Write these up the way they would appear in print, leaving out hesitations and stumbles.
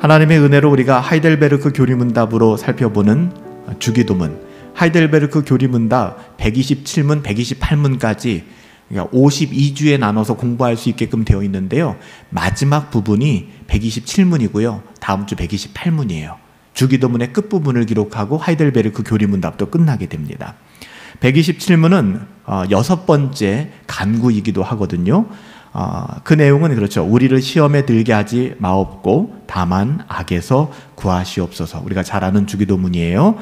하나님의 은혜로 우리가 하이델베르크 교리문답으로 살펴보는 주기도문, 하이델베르크 교리문답 127문, 128문까지 그러니까 52주에 나눠서 공부할 수 있게끔 되어 있는데요. 마지막 부분이 127문이고요. 다음 주 128문이에요. 주기도문의 끝부분을 기록하고 하이델베르크 교리문답도 끝나게 됩니다. 127문은 6번째 간구이기도 하거든요. 그 내용은 그렇죠. 우리를 시험에 들게 하지 마옵고 다만 악에서 구하시옵소서. 우리가 잘 아는 주기도문이에요.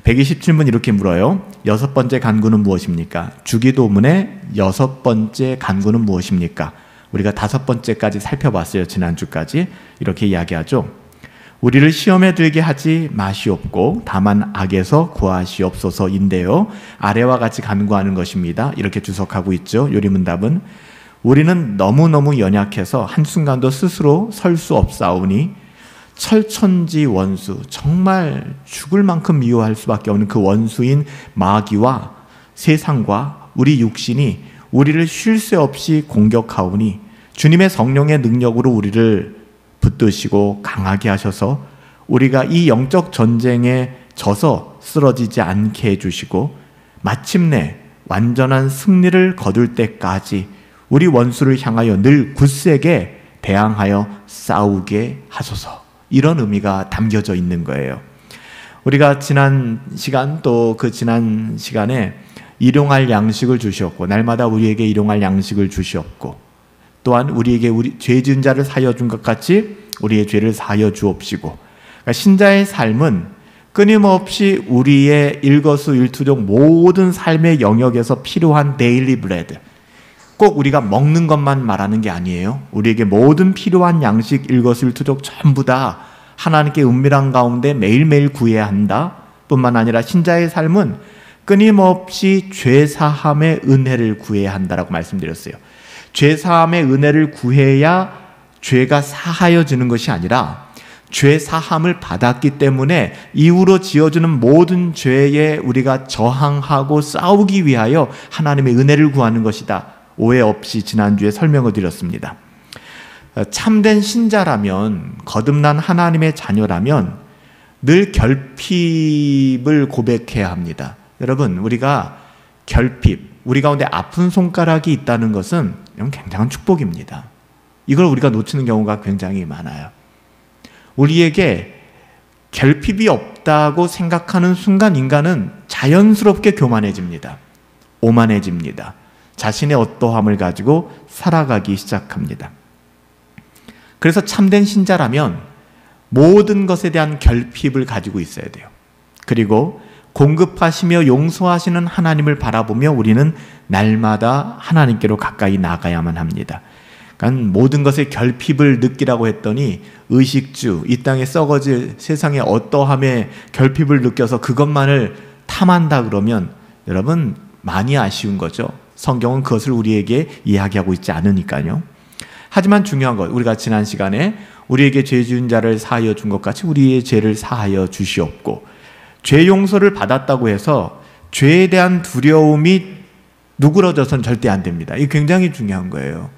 127문 이렇게 물어요. 6번째 간구는 무엇입니까? 주기도문의 6번째 간구는 무엇입니까? 우리가 5번째까지 살펴봤어요. 지난주까지. 이렇게 이야기하죠. 우리를 시험에 들게 하지 마시옵고 다만 악에서 구하시옵소서인데요. 아래와 같이 간구하는 것입니다. 이렇게 주석하고 있죠. 요리문답은 우리는 너무너무 연약해서 한순간도 스스로 설 수 없사오니 철천지 원수, 정말 죽을 만큼 미워할 수밖에 없는 그 원수인 마귀와 세상과 우리 육신이 우리를 쉴 새 없이 공격하오니 주님의 성령의 능력으로 우리를 붙드시고 강하게 하셔서 우리가 이 영적 전쟁에 져서 쓰러지지 않게 해주시고 마침내 완전한 승리를 거둘 때까지 우리 원수를 향하여 늘 굳세게 대항하여 싸우게 하소서. 이런 의미가 담겨져 있는 거예요. 우리가 지난 시간 또 그 지난 시간에 일용할 양식을 주시었고 날마다 우리에게 일용할 양식을 주시었고 또한 우리에게 우리 죄 지은 자를 사하여 준 것 같이 우리의 죄를 사하여 주옵시고 그러니까 신자의 삶은 끊임없이 우리의 일거수일투족 모든 삶의 영역에서 필요한 데일리 브레드, 꼭 우리가 먹는 것만 말하는 게 아니에요. 우리에게 모든 필요한 양식 일거수일투족 전부 다 하나님께 은밀한 가운데 매일매일 구해야 한다 뿐만 아니라 신자의 삶은 끊임없이 죄사함의 은혜를 구해야 한다라고 말씀드렸어요. 죄사함의 은혜를 구해야 죄가 사하여지는 것이 아니라 죄사함을 받았기 때문에 이후로 지어주는 모든 죄에 우리가 저항하고 싸우기 위하여 하나님의 은혜를 구하는 것이다. 오해 없이 지난주에 설명을 드렸습니다. 참된 신자라면, 거듭난 하나님의 자녀라면 늘 결핍을 고백해야 합니다. 여러분, 우리가 결핍, 우리 가운데 아픈 손가락이 있다는 것은 굉장한 축복입니다. 이걸 우리가 놓치는 경우가 굉장히 많아요. 우리에게 결핍이 없다고 생각하는 순간 인간은 자연스럽게 교만해집니다. 오만해집니다. 자신의 어떠함을 가지고 살아가기 시작합니다. 그래서 참된 신자라면 모든 것에 대한 결핍을 가지고 있어야 돼요. 그리고 공급하시며 용서하시는 하나님을 바라보며 우리는 날마다 하나님께로 가까이 나가야만 합니다. 그러니까 모든 것에 결핍을 느끼라고 했더니 의식주, 이 땅에 썩어질 세상의 어떠함에 결핍을 느껴서 그것만을 탐한다 그러면 여러분 많이 아쉬운 거죠. 성경은 그것을 우리에게 이야기하고 있지 않으니까요. 하지만 중요한 것, 우리가 지난 시간에 우리에게 죄 지은 자를 사하여 준 것 같이 우리의 죄를 사하여 주시옵고 죄 용서를 받았다고 해서 죄에 대한 두려움이 누그러져서는 절대 안 됩니다. 이게 굉장히 중요한 거예요.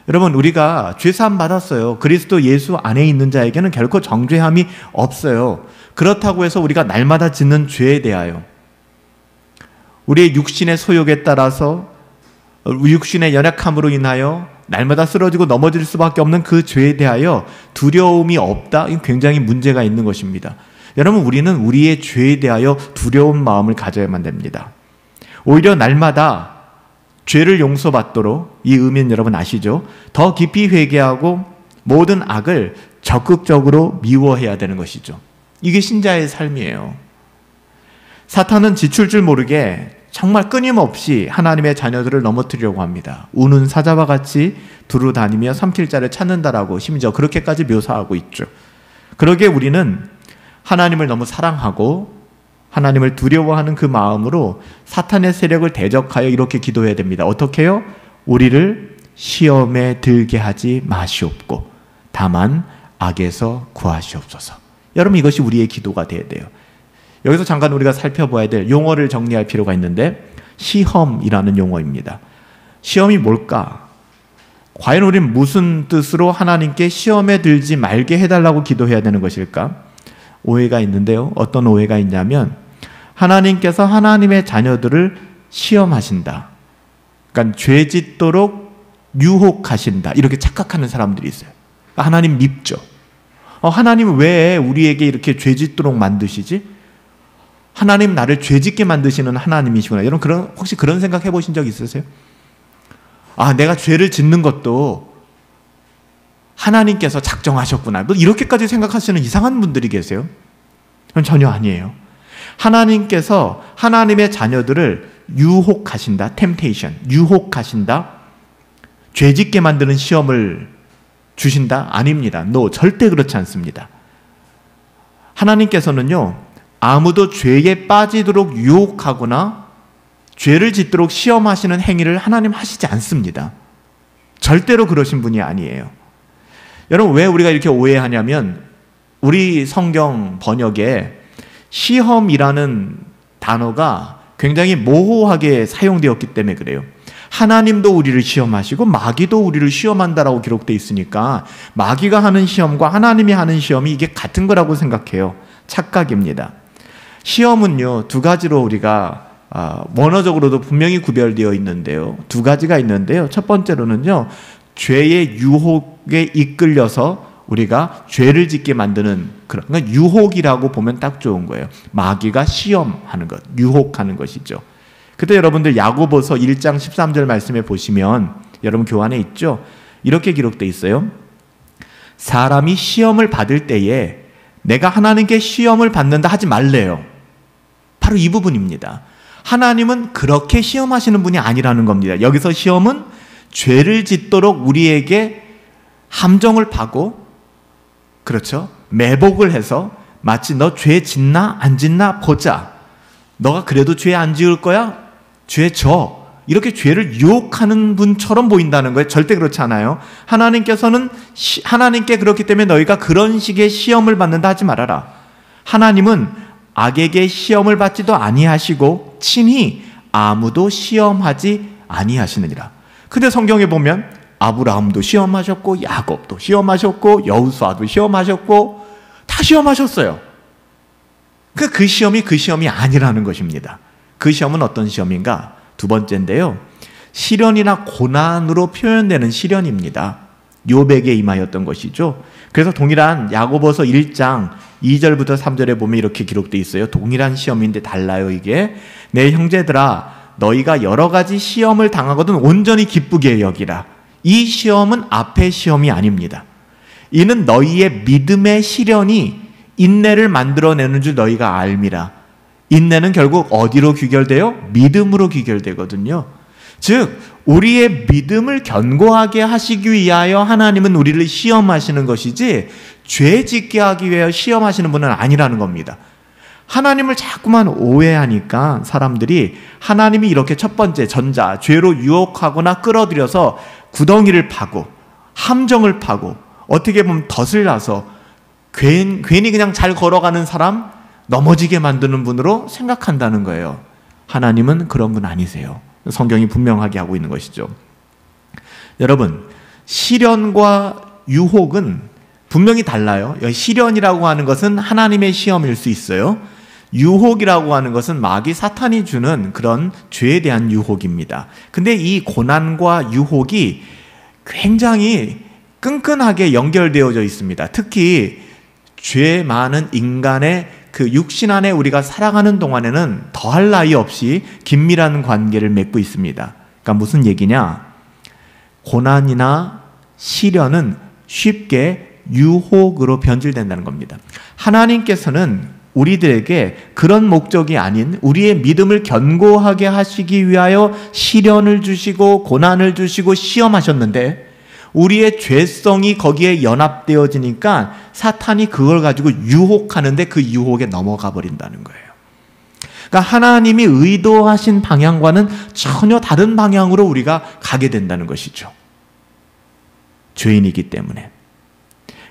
여러분, 우리가 죄사함 받았어요. 그리스도 예수 안에 있는 자에게는 결코 정죄함이 없어요. 그렇다고 해서 우리가 날마다 짓는 죄에 대하여 우리의 육신의 소욕에 따라서 육신의 연약함으로 인하여 날마다 쓰러지고 넘어질 수밖에 없는 그 죄에 대하여 두려움이 없다? 이건 굉장히 문제가 있는 것입니다. 여러분, 우리는 우리의 죄에 대하여 두려운 마음을 가져야만 됩니다. 오히려 날마다 죄를 용서받도록, 이 의미는 여러분 아시죠? 더 깊이 회개하고 모든 악을 적극적으로 미워해야 되는 것이죠. 이게 신자의 삶이에요. 사탄은 지출 줄 모르게 정말 끊임없이 하나님의 자녀들을 넘어뜨리려고 합니다. 우는 사자와 같이 두루 다니며 삼킬 자를 찾는다라고 심지어 그렇게까지 묘사하고 있죠. 그러기에 우리는 하나님을 너무 사랑하고 하나님을 두려워하는 그 마음으로 사탄의 세력을 대적하여 이렇게 기도해야 됩니다. 어떻게 해요? 우리를 시험에 들게 하지 마시옵고 다만 악에서 구하시옵소서. 여러분, 이것이 우리의 기도가 되어야 돼요. 여기서 잠깐 우리가 살펴봐야 될 용어를 정리할 필요가 있는데 시험이라는 용어입니다. 시험이 뭘까? 과연 우리는 무슨 뜻으로 하나님께 시험에 들지 말게 해달라고 기도해야 되는 것일까? 오해가 있는데요. 어떤 오해가 있냐면 하나님께서 하나님의 자녀들을 시험하신다. 그러니까 죄 짓도록 유혹하신다. 이렇게 착각하는 사람들이 있어요. 하나님 밉죠. 하나님 왜 우리에게 이렇게 죄 짓도록 만드시지? 하나님 나를 죄 짓게 만드시는 하나님이시구나. 여러분 혹시 그런 생각 해보신 적 있으세요? 내가 죄를 짓는 것도 하나님께서 작정하셨구나. 이렇게까지 생각하시는 이상한 분들이 계세요. 그건 전혀 아니에요. 하나님께서 하나님의 자녀들을 유혹하신다. temptation. 유혹하신다. 죄 짓게 만드는 시험을 주신다? 아닙니다. No, 절대 그렇지 않습니다. 하나님께서는요, 아무도 죄에 빠지도록 유혹하거나 죄를 짓도록 시험하시는 행위를 하나님 하시지 않습니다. 절대로 그러신 분이 아니에요. 여러분, 왜 우리가 이렇게 오해하냐면 우리 성경 번역에 시험이라는 단어가 굉장히 모호하게 사용되었기 때문에 그래요. 하나님도 우리를 시험하시고 마귀도 우리를 시험한다라고 기록되어 있으니까 마귀가 하는 시험과 하나님이 하는 시험이 이게 같은 거라고 생각해요. 착각입니다. 시험은요, 두 가지로 우리가 원어적으로도 분명히 구별되어 있는데요. 두 가지가 있는데요. 첫 번째로는요, 죄의 유혹에 이끌려서 우리가 죄를 짓게 만드는 그러니까 유혹이라고 보면 딱 좋은 거예요. 마귀가 시험하는 것, 유혹하는 것이죠. 그때 여러분들 야고보서 1장 13절 말씀에 보시면 여러분 교환에 있죠? 이렇게 기록되어 있어요. 사람이 시험을 받을 때에 내가 하나님께 시험을 받는다 하지 말래요. 바로 이 부분입니다. 하나님은 그렇게 시험하시는 분이 아니라는 겁니다. 여기서 시험은 죄를 짓도록 우리에게 함정을 파고, 그렇죠? 매복을 해서 마치 너 죄 짓나 안 짓나 보자. 너가 그래도 죄 안 지을 거야? 죄 져. 이렇게 죄를 유혹하는 분처럼 보인다는 거예요. 절대 그렇지 않아요. 하나님께서는 하나님께 그렇기 때문에 너희가 그런 식의 시험을 받는다 하지 말아라. 하나님은 악에게 시험을 받지도 아니하시고 친히 아무도 시험하지 아니하시느니라. 근데 성경에 보면 아브라함도 시험하셨고 야곱도 시험하셨고 여호수아도 시험하셨고 다 시험하셨어요. 그 시험이 아니라는 것입니다. 그 시험은 어떤 시험인가? 두 번째인데요. 시련이나 고난으로 표현되는 시련입니다. 욥에게 임하였던 것이죠. 그래서 동일한 야고보서 1장 2절부터 3절에 보면 이렇게 기록되어 있어요. 동일한 시험인데 달라요, 이게. 내 형제들아, 너희가 여러 가지 시험을 당하거든 온전히 기쁘게 여기라. 이 시험은 앞의 시험이 아닙니다. 이는 너희의 믿음의 시련이 인내를 만들어내는 줄 너희가 알미라. 인내는 결국 어디로 귀결돼요? 믿음으로 귀결되거든요. 즉 우리의 믿음을 견고하게 하시기 위하여 하나님은 우리를 시험하시는 것이지 죄 짓게 하기 위하여 시험하시는 분은 아니라는 겁니다. 하나님을 자꾸만 오해하니까 사람들이 하나님이 이렇게 첫 번째 전자, 죄로 유혹하거나 끌어들여서 구덩이를 파고 함정을 파고 어떻게 보면 덫을 놔서 괜히 그냥 잘 걸어가는 사람 넘어지게 만드는 분으로 생각한다는 거예요. 하나님은 그런 분 아니세요. 성경이 분명하게 하고 있는 것이죠. 여러분, 시련과 유혹은 분명히 달라요. 시련이라고 하는 것은 하나님의 시험일 수 있어요. 유혹이라고 하는 것은 마귀 사탄이 주는 그런 죄에 대한 유혹입니다. 근데 이 고난과 유혹이 굉장히 끈끈하게 연결되어져 있습니다. 특히 죄 많은 인간의 그 육신 안에 우리가 살아가는 동안에는 더할 나위 없이 긴밀한 관계를 맺고 있습니다. 그러니까 무슨 얘기냐? 고난이나 시련은 쉽게 유혹으로 변질된다는 겁니다. 하나님께서는 우리들에게 그런 목적이 아닌 우리의 믿음을 견고하게 하시기 위하여 시련을 주시고 고난을 주시고 시험하셨는데 우리의 죄성이 거기에 연합되어지니까 사탄이 그걸 가지고 유혹하는데 그 유혹에 넘어가 버린다는 거예요. 그러니까 하나님이 의도하신 방향과는 전혀 다른 방향으로 우리가 가게 된다는 것이죠. 죄인이기 때문에.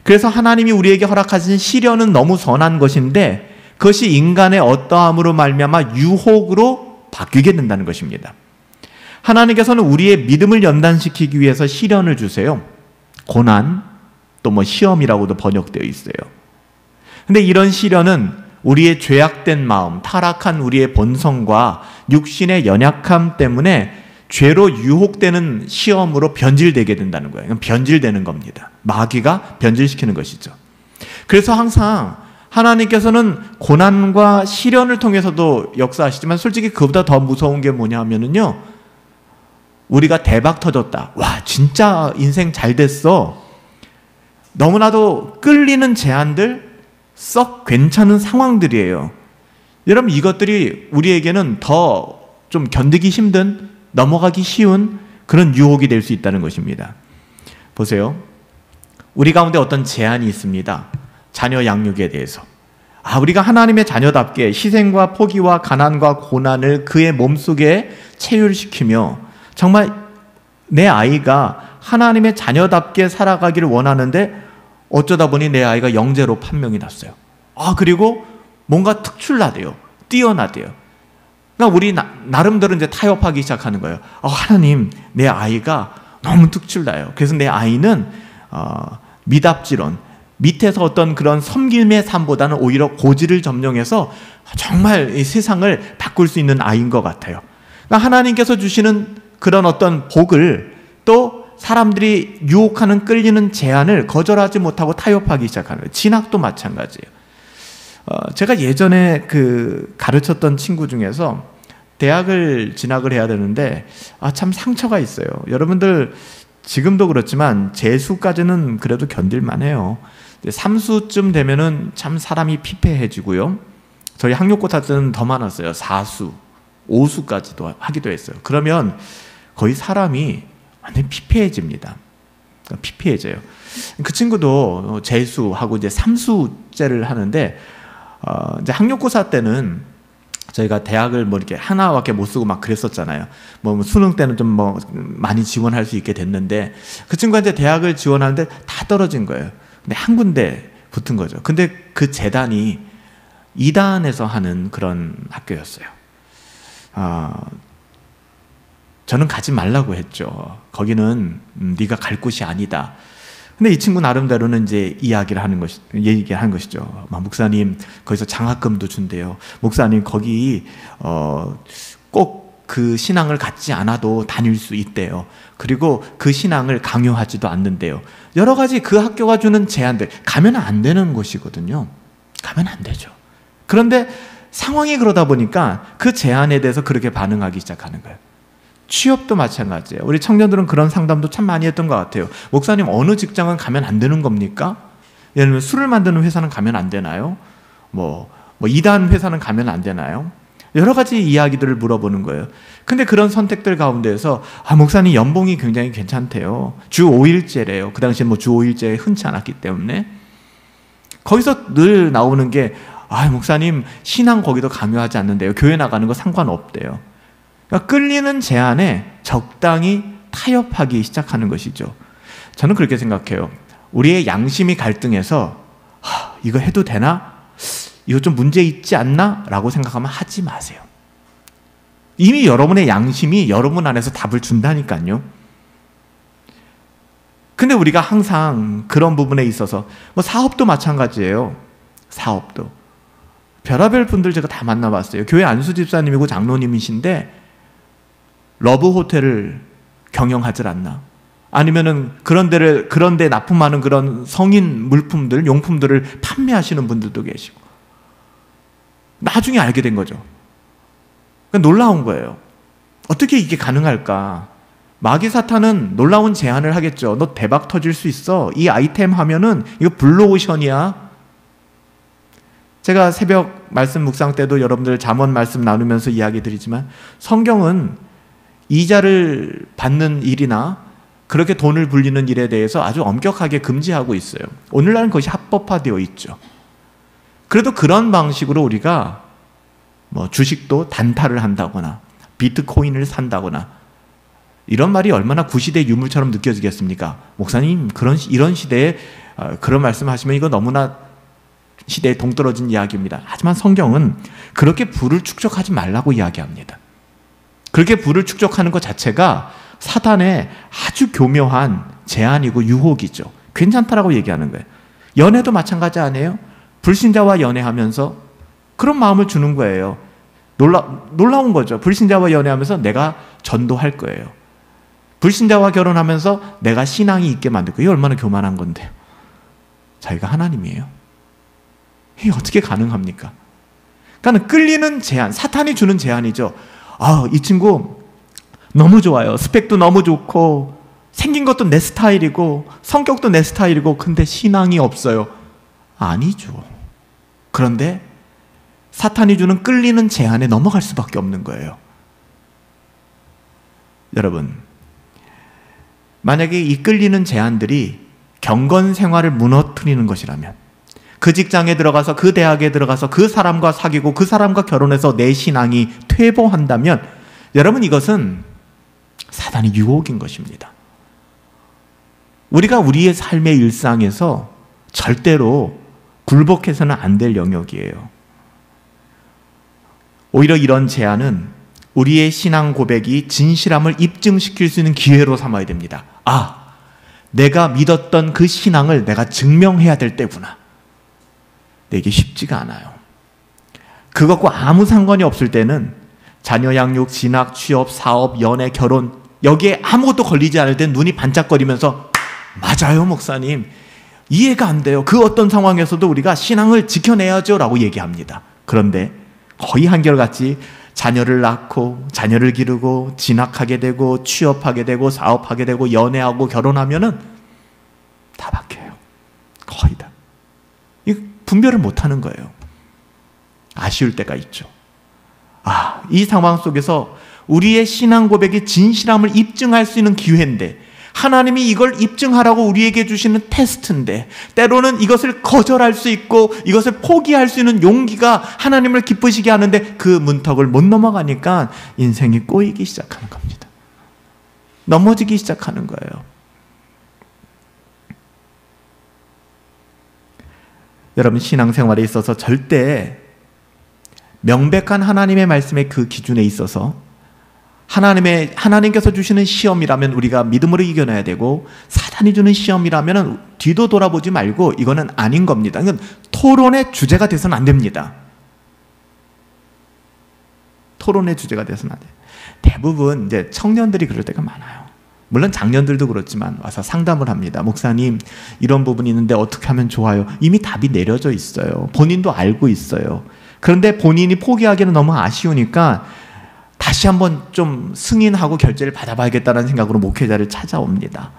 그래서 하나님이 우리에게 허락하신 시련은 너무 선한 것인데 그것이 인간의 어떠함으로 말미암아 유혹으로 바뀌게 된다는 것입니다. 하나님께서는 우리의 믿음을 연단시키기 위해서 시련을 주세요. 고난, 또 뭐 시험이라고도 번역되어 있어요. 근데 이런 시련은 우리의 죄악된 마음, 타락한 우리의 본성과 육신의 연약함 때문에 죄로 유혹되는 시험으로 변질되게 된다는 거예요. 변질되는 겁니다. 마귀가 변질시키는 것이죠. 그래서 항상 하나님께서는 고난과 시련을 통해서도 역사하시지만 솔직히 그보다 더 무서운 게 뭐냐 하면은요, 우리가 대박 터졌다. 와, 진짜 인생 잘 됐어. 너무나도 끌리는 제안들, 썩 괜찮은 상황들이에요. 여러분, 이것들이 우리에게는 더 좀 견디기 힘든, 넘어가기 쉬운 그런 유혹이 될 수 있다는 것입니다. 보세요. 우리 가운데 어떤 제안이 있습니다. 자녀 양육에 대해서. 우리가 하나님의 자녀답게 희생과 포기와 가난과 고난을 그의 몸속에 체휼시키며 정말 내 아이가 하나님의 자녀답게 살아가기를 원하는데 어쩌다 보니 내 아이가 영재로 판명이 났어요. 그리고 뭔가 특출나대요. 뛰어나대요. 그러니까 우리 나름대로 이제 타협하기 시작하는 거예요. 하나님, 내 아이가 너무 특출나요. 그래서 내 아이는 미답지론, 밑에서 어떤 그런 섬김의 삶보다는 오히려 고지를 점령해서 정말 이 세상을 바꿀 수 있는 아이인 것 같아요. 그러니까 하나님께서 주시는 그런 어떤 복을 또 사람들이 유혹하는 끌리는 제안을 거절하지 못하고 타협하기 시작하는 거예요. 진학도 마찬가지예요. 제가 예전에 가르쳤던 친구 중에서 대학을 진학을 해야 되는데 참 상처가 있어요. 여러분들 지금도 그렇지만 재수까지는 그래도 견딜만 해요. 3수쯤 되면은 참 사람이 피폐해지고요. 저희 학력고사 때는 더 많았어요. 4수, 5수까지도 하기도 했어요. 그러면 거의 사람이 완전히 피폐해집니다. 피폐해져요. 그 친구도 재수하고 이제 3수째를 하는데 이제 학력고사 때는 저희가 대학을 뭐 이렇게 하나밖에 못 쓰고 막 그랬었잖아요. 뭐 수능 때는 좀 뭐 많이 지원할 수 있게 됐는데 그 친구가 이제 대학을 지원하는데 다 떨어진 거예요. 근데 한 군데 붙은 거죠. 근데 그 재단이 2단에서 하는 그런 학교였어요. 저는 가지 말라고 했죠. 거기는 네가 갈 곳이 아니다. 근데 이 친구 나름대로는 이제 얘기를 한 것이죠. 목사님, 거기서 장학금도 준대요. 목사님, 거기 꼭 그 신앙을 갖지 않아도 다닐 수 있대요. 그리고 그 신앙을 강요하지도 않는데요. 여러 가지 그 학교가 주는 제안들, 가면 안 되는 곳이거든요. 가면 안 되죠. 그런데 상황이 그러다 보니까 그 제안에 대해서 그렇게 반응하기 시작하는 거예요. 취업도 마찬가지예요. 우리 청년들은 그런 상담도 참 많이 했던 것 같아요. 목사님, 어느 직장은 가면 안 되는 겁니까? 예를 들면 술을 만드는 회사는 가면 안 되나요? 뭐 2단 회사는 가면 안 되나요? 여러 가지 이야기들을 물어보는 거예요. 근데 그런 선택들 가운데에서 목사님 연봉이 굉장히 괜찮대요. 주 5일제래요. 그 당시에 뭐 주 5일제 흔치 않았기 때문에. 거기서 늘 나오는 게 목사님 신앙 거기도 강요하지 않는데요. 교회 나가는 거 상관없대요. 그러니까 끌리는 제안에 적당히 타협하기 시작하는 것이죠. 저는 그렇게 생각해요. 우리의 양심이 갈등해서 이거 해도 되나? 이거 좀 문제 있지 않나? 라고 생각하면 하지 마세요. 이미 여러분의 양심이 여러분 안에서 답을 준다니까요. 근데 우리가 항상 그런 부분에 있어서 뭐 사업도 마찬가지예요. 사업도. 별의별 분들 제가 다 만나봤어요. 교회 안수 집사님이고 장로님이신데 러브 호텔을 경영하질 않나? 아니면은 그런데 납품하는 그런 성인 물품들, 용품들을 판매하시는 분들도 계시고. 나중에 알게 된 거죠. 그러니까 놀라운 거예요. 어떻게 이게 가능할까? 마귀 사탄은 놀라운 제안을 하겠죠. 너 대박 터질 수 있어. 이 아이템 하면은 이거 블루오션이야. 제가 새벽 말씀 묵상 때도 여러분들 잠언 말씀 나누면서 이야기 드리지만 성경은 이자를 받는 일이나 그렇게 돈을 불리는 일에 대해서 아주 엄격하게 금지하고 있어요. 오늘날은 그것이 합법화되어 있죠. 그래도 그런 방식으로 우리가 뭐 주식도 단타를 한다거나 비트코인을 산다거나 이런 말이 얼마나 구시대 유물처럼 느껴지겠습니까? 목사님, 이런 시대에 그런 말씀하시면 이거 너무나 시대에 동떨어진 이야기입니다. 하지만 성경은 그렇게 부를 축적하지 말라고 이야기합니다. 그렇게 부를 축적하는 것 자체가 사단의 아주 교묘한 제안이고 유혹이죠. 괜찮다라고 얘기하는 거예요. 연애도 마찬가지 아니에요? 불신자와 연애하면서 그런 마음을 주는 거예요. 놀라운 거죠. 불신자와 연애하면서 내가 전도할 거예요. 불신자와 결혼하면서 내가 신앙이 있게 만들 거예요. 이게 얼마나 교만한 건데요. 자기가 하나님이에요. 이게 어떻게 가능합니까? 그러니까 끌리는 제안, 사탄이 주는 제안이죠. 아, 이 친구 너무 좋아요. 스펙도 너무 좋고 생긴 것도 내 스타일이고 성격도 내 스타일이고 근데 신앙이 없어요. 아니죠. 그런데 사탄이 주는 끌리는 제안에 넘어갈 수밖에 없는 거예요. 여러분, 만약에 이 끌리는 제안들이 경건 생활을 무너뜨리는 것이라면, 그 직장에 들어가서 그 대학에 들어가서 그 사람과 사귀고 그 사람과 결혼해서 내 신앙이 퇴보한다면 여러분, 이것은 사단의 유혹인 것입니다. 우리가 우리의 삶의 일상에서 절대로 굴복해서는 안 될 영역이에요. 오히려 이런 제안은 우리의 신앙 고백이 진실함을 입증시킬 수 있는 기회로 삼아야 됩니다. 아, 내가 믿었던 그 신앙을 내가 증명해야 될 때구나. 이게 쉽지가 않아요. 그것과 아무 상관이 없을 때는 자녀 양육, 진학, 취업, 사업, 연애, 결혼 여기에 아무것도 걸리지 않을 땐 눈이 반짝거리면서 맞아요 목사님, 이해가 안 돼요. 그 어떤 상황에서도 우리가 신앙을 지켜내야죠 라고 얘기합니다. 그런데 거의 한결같이 자녀를 낳고 자녀를 기르고 진학하게 되고 취업하게 되고 사업하게 되고 연애하고 결혼하면은 다 바뀌어요. 거의 다. 이 분별을 못하는 거예요. 아쉬울 때가 있죠. 아, 이 상황 속에서 우리의 신앙 고백의 진실함을 입증할 수 있는 기회인데, 하나님이 이걸 입증하라고 우리에게 주시는 테스트인데, 때로는 이것을 거절할 수 있고 이것을 포기할 수 있는 용기가 하나님을 기쁘시게 하는데 그 문턱을 못 넘어가니까 인생이 꼬이기 시작하는 겁니다. 넘어지기 시작하는 거예요. 여러분, 신앙생활에 있어서 절대 명백한 하나님의 말씀의 그 기준에 있어서 하나님께서 주시는 시험이라면 우리가 믿음으로 이겨내야 되고, 사단이 주는 시험이라면 뒤도 돌아보지 말고 이거는 아닌 겁니다. 이건 토론의 주제가 돼서는 안 됩니다. 토론의 주제가 돼서는 안 돼요. 대부분 이제 청년들이 그럴 때가 많아요. 물론 장년들도 그렇지만 와서 상담을 합니다. 목사님, 이런 부분이 있는데 어떻게 하면 좋아요? 이미 답이 내려져 있어요. 본인도 알고 있어요. 그런데 본인이 포기하기는 너무 아쉬우니까 다시 한번 좀 승인하고 결제를 받아봐야겠다는 생각으로 목회자를 찾아옵니다.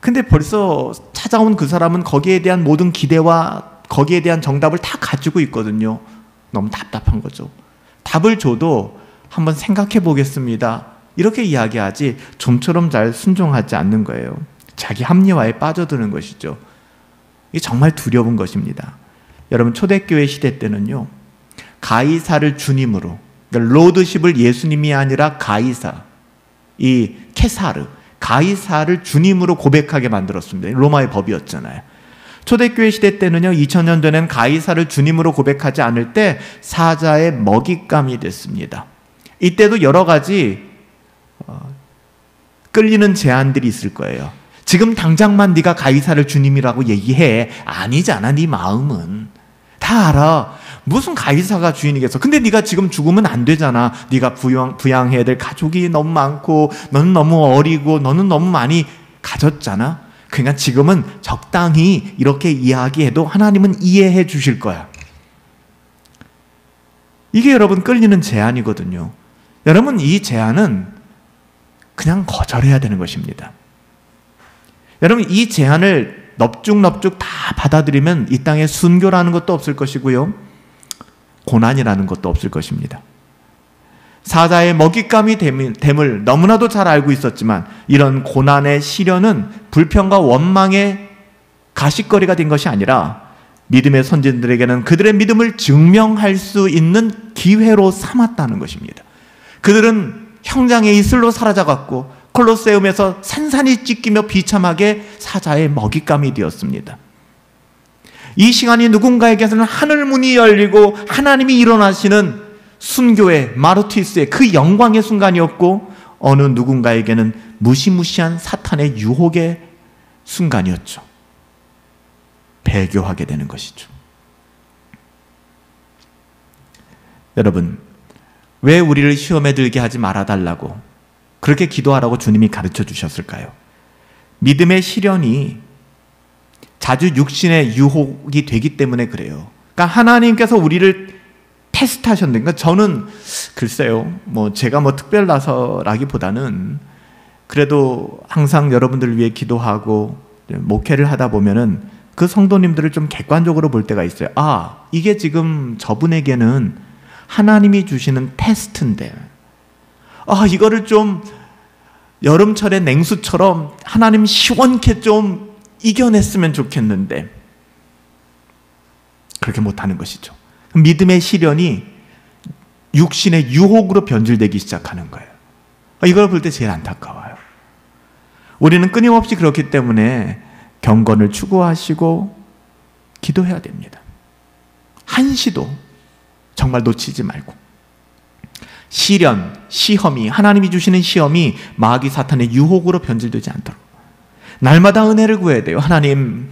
근데 벌써 찾아온 그 사람은 거기에 대한 모든 기대와 거기에 대한 정답을 다 가지고 있거든요. 너무 답답한 거죠. 답을 줘도 한번 생각해 보겠습니다, 이렇게 이야기하지 좀처럼 잘 순종하지 않는 거예요. 자기 합리화에 빠져드는 것이죠. 이게 정말 두려운 것입니다. 여러분, 초대교회 시대 때는요, 가이사를 주님으로, 그러니까 로드십을 예수님이 아니라 가이사, 이 케사르, 가이사를 주님으로 고백하게 만들었습니다. 로마의 법이었잖아요. 초대교회 시대 때는요, 2000년 전에는 가이사를 주님으로 고백하지 않을 때 사자의 먹잇감이 됐습니다. 이때도 여러 가지 끌리는 제안들이 있을 거예요. 지금 당장만 네가 가이사를 주님이라고 얘기해. 아니잖아, 네 마음은. 다 알아. 무슨 가이사가 주인이겠어. 근데 네가 지금 죽으면 안 되잖아. 네가 부양해야 될 가족이 너무 많고 너는 너무 어리고 너는 너무 많이 가졌잖아. 그러니까 지금은 적당히 이렇게 이야기해도 하나님은 이해해 주실 거야. 이게 여러분 끌리는 제안이거든요. 여러분, 이 제안은 그냥 거절해야 되는 것입니다. 여러분, 이 제안을 넙죽넙죽 다 받아들이면 이 땅에 순교라는 것도 없을 것이고요, 고난이라는 것도 없을 것입니다. 사자의 먹잇감이 됨을 너무나도 잘 알고 있었지만 이런 고난의 시련은 불평과 원망의 가십거리가 된 것이 아니라 믿음의 선진들에게는 그들의 믿음을 증명할 수 있는 기회로 삼았다는 것입니다. 그들은 형장의 이슬로 사라져갔고 콜로세움에서 산산이 찢기며 비참하게 사자의 먹잇감이 되었습니다. 이 시간이 누군가에게서는 하늘 문이 열리고 하나님이 일어나시는 순교의 마르티스의 그 영광의 순간이었고 어느 누군가에게는 무시무시한 사탄의 유혹의 순간이었죠. 배교하게 되는 것이죠. 여러분, 왜 우리를 시험에 들게 하지 말아달라고 그렇게 기도하라고 주님이 가르쳐 주셨을까요? 믿음의 시련이 자주 육신의 유혹이 되기 때문에 그래요. 그러니까 하나님께서 우리를 테스트하셨는데, 그러니까 저는 글쎄요, 제가 특별나서라기보다는 그래도 항상 여러분들을 위해 기도하고 목회를 하다 보면은 그 성도님들을 좀 객관적으로 볼 때가 있어요. 아, 이게 지금 저분에게는 하나님이 주시는 테스트인데, 아, 이거를 좀 여름철의 냉수처럼 하나님 시원케 좀 이겨냈으면 좋겠는데 그렇게 못하는 것이죠. 믿음의 시련이 육신의 유혹으로 변질되기 시작하는 거예요. 이걸 볼 때 제일 안타까워요. 우리는 끊임없이 그렇기 때문에 경건을 추구하시고 기도해야 됩니다. 한시도 정말 놓치지 말고. 시련, 시험이, 하나님이 주시는 시험이 마귀 사탄의 유혹으로 변질되지 않도록 날마다 은혜를 구해야 돼요. 하나님,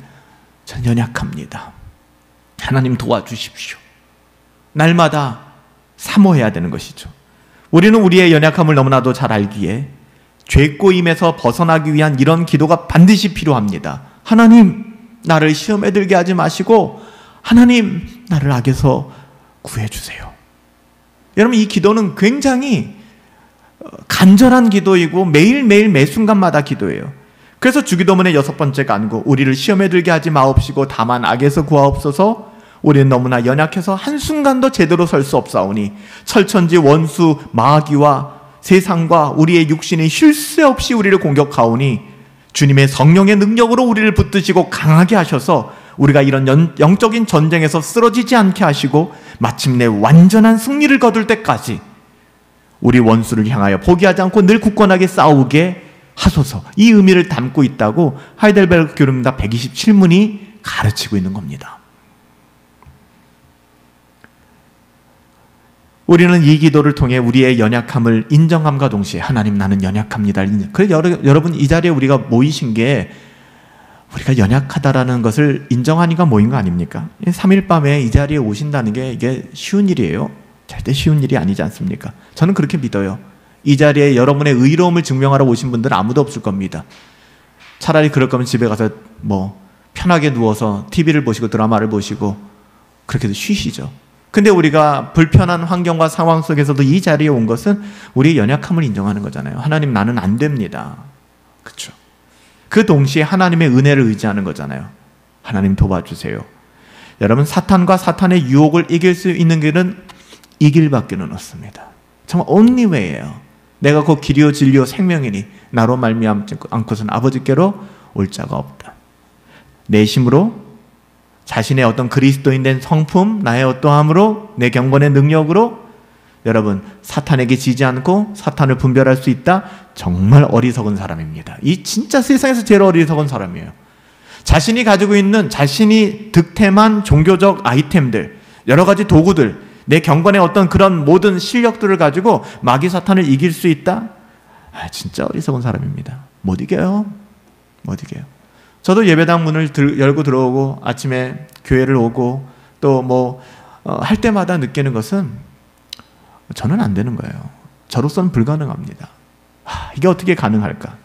전 연약합니다. 하나님 도와주십시오. 날마다 사모해야 되는 것이죠. 우리는 우리의 연약함을 너무나도 잘 알기에 죄꼬임에서 벗어나기 위한 이런 기도가 반드시 필요합니다. 하나님, 나를 시험에 들게 하지 마시고 하나님, 나를 악에서 구해주세요. 여러분, 이 기도는 굉장히 간절한 기도이고 매일매일 매 순간마다 기도예요. 그래서 주기도문의 6번째 간구, 우리를 시험에 들게 하지 마옵시고 다만 악에서 구하옵소서. 우리는 너무나 연약해서 한순간도 제대로 설 수 없사오니 철천지 원수 마귀와 세상과 우리의 육신이 쉴 새 없이 우리를 공격하오니 주님의 성령의 능력으로 우리를 붙드시고 강하게 하셔서 우리가 이런 영적인 전쟁에서 쓰러지지 않게 하시고 마침내 완전한 승리를 거둘 때까지 우리 원수를 향하여 포기하지 않고 늘 굳건하게 싸우게 하소서. 이 의미를 담고 있다고 하이델베르크 교리문답 127문이 가르치고 있는 겁니다. 우리는 이 기도를 통해 우리의 연약함을 인정함과 동시에 하나님, 나는 연약합니다. 그래서 여러분, 이 자리에 우리가 모이신 게 우리가 연약하다라는 것을 인정하니까 모인 거 아닙니까? 3일 밤에 이 자리에 오신다는 게 이게 쉬운 일이에요? 절대 쉬운 일이 아니지 않습니까? 저는 그렇게 믿어요. 이 자리에 여러분의 의로움을 증명하러 오신 분들은 아무도 없을 겁니다. 차라리 그럴 거면 집에 가서 편하게 누워서 TV를 보시고 드라마를 보시고 그렇게도 쉬시죠. 근데 우리가 불편한 환경과 상황 속에서도 이 자리에 온 것은 우리의 연약함을 인정하는 거잖아요. 하나님, 나는 안 됩니다. 그렇죠? 그 동시에 하나님의 은혜를 의지하는 거잖아요. 하나님 도와주세요. 여러분, 사탄과 사탄의 유혹을 이길 수 있는 길은 이 길밖에는 없습니다. 정말 only way예요. 내가 곧 길이요 진리요 생명이니 나로 말미암지 않고서는 아버지께로 올 자가 없다. 내심으로 자신의 어떤 그리스도인 된 성품, 나의 어떠함으로, 내 경건의 능력으로 여러분, 사탄에게 지지 않고 사탄을 분별할 수 있다? 정말 어리석은 사람입니다. 이 진짜 세상에서 제일 어리석은 사람이에요. 자신이 가지고 있는 자신이 득템한 종교적 아이템들, 여러 가지 도구들, 내 경건의 어떤 그런 모든 실력들을 가지고 마귀 사탄을 이길 수 있다? 진짜 어리석은 사람입니다. 못 이겨요. 못 이겨요. 저도 예배당 문을 열고 들어오고 아침에 교회를 오고 또 할 때마다 느끼는 것은 저는 안 되는 거예요. 저로서는 불가능합니다. 이게 어떻게 가능할까?